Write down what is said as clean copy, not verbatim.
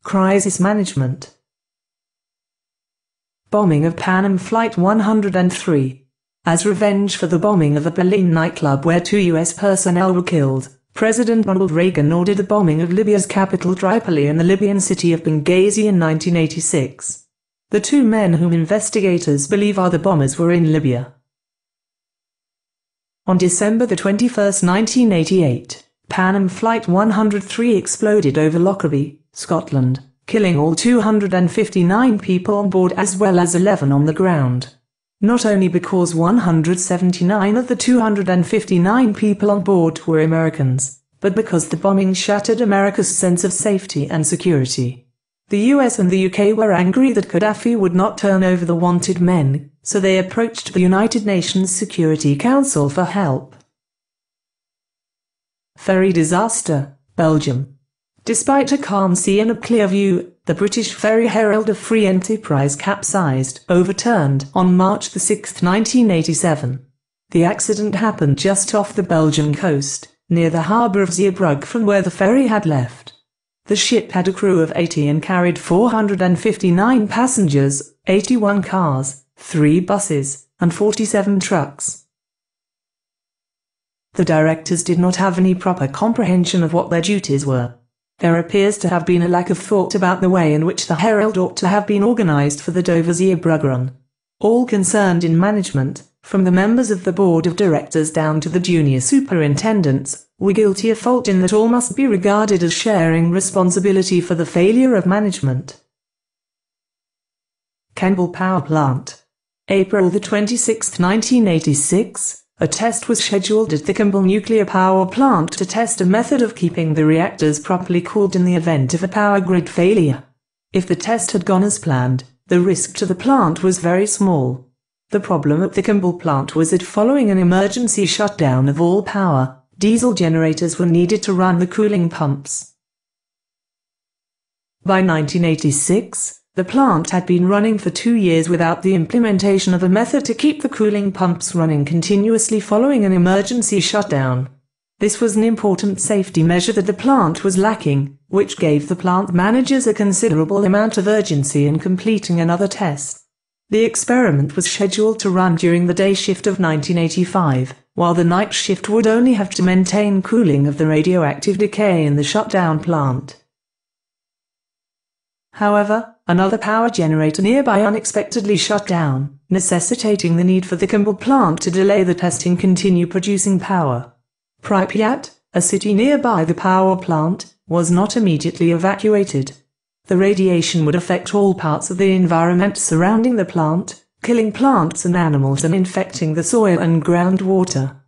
Crisis management. Bombing of Pan Am Flight 103. As revenge for the bombing of a Berlin nightclub where 2 U.S. personnel were killed, President Ronald Reagan ordered the bombing of Libya's capital Tripoli and the Libyan city of Benghazi in 1986. The 2 men whom investigators believe are the bombers were in Libya. On December 21, 1988, Pan Am Flight 103 exploded over Lockerbie, Scotland, killing all 259 people on board as well as 11 on the ground. Not only because 179 of the 259 people on board were Americans, but because the bombing shattered America's sense of safety and security. The US and the UK were angry that Gaddafi would not turn over the wanted men, so they approached the United Nations Security Council for help. Ferry disaster, Belgium. Despite a calm sea and a clear view, the British ferry Herald of Free Enterprise capsized, overturned, on March 6, 1987. The accident happened just off the Belgian coast, near the harbour of Zeebrugge from where the ferry had left. The ship had a crew of 80 and carried 459 passengers, 81 cars, 3 buses, and 47 trucks. The directors did not have any proper comprehension of what their duties were. There appears to have been a lack of thought about the way in which the Herald ought to have been organised for the Dover-Zeebrugge run. All concerned in management, from the members of the board of directors down to the junior superintendents, were guilty of fault in that all must be regarded as sharing responsibility for the failure of management. Campbell Power Plant. April 26, 1986. A test was scheduled at the Campbell Nuclear Power Plant to test a method of keeping the reactors properly cooled in the event of a power grid failure. If the test had gone as planned, the risk to the plant was very small. The problem at the Campbell plant was that following an emergency shutdown of all power, diesel generators were needed to run the cooling pumps. By 1986, the plant had been running for 2 years without the implementation of a method to keep the cooling pumps running continuously following an emergency shutdown. This was an important safety measure that the plant was lacking, which gave the plant managers a considerable amount of urgency in completing another test. The experiment was scheduled to run during the day shift of 1985, while the night shift would only have to maintain cooling of the radioactive decay in the shutdown plant. However, another power generator nearby unexpectedly shut down, necessitating the need for the Campbell plant to delay the test and continue producing power. Pripyat, a city nearby the power plant, was not immediately evacuated. The radiation would affect all parts of the environment surrounding the plant, killing plants and animals and infecting the soil and groundwater.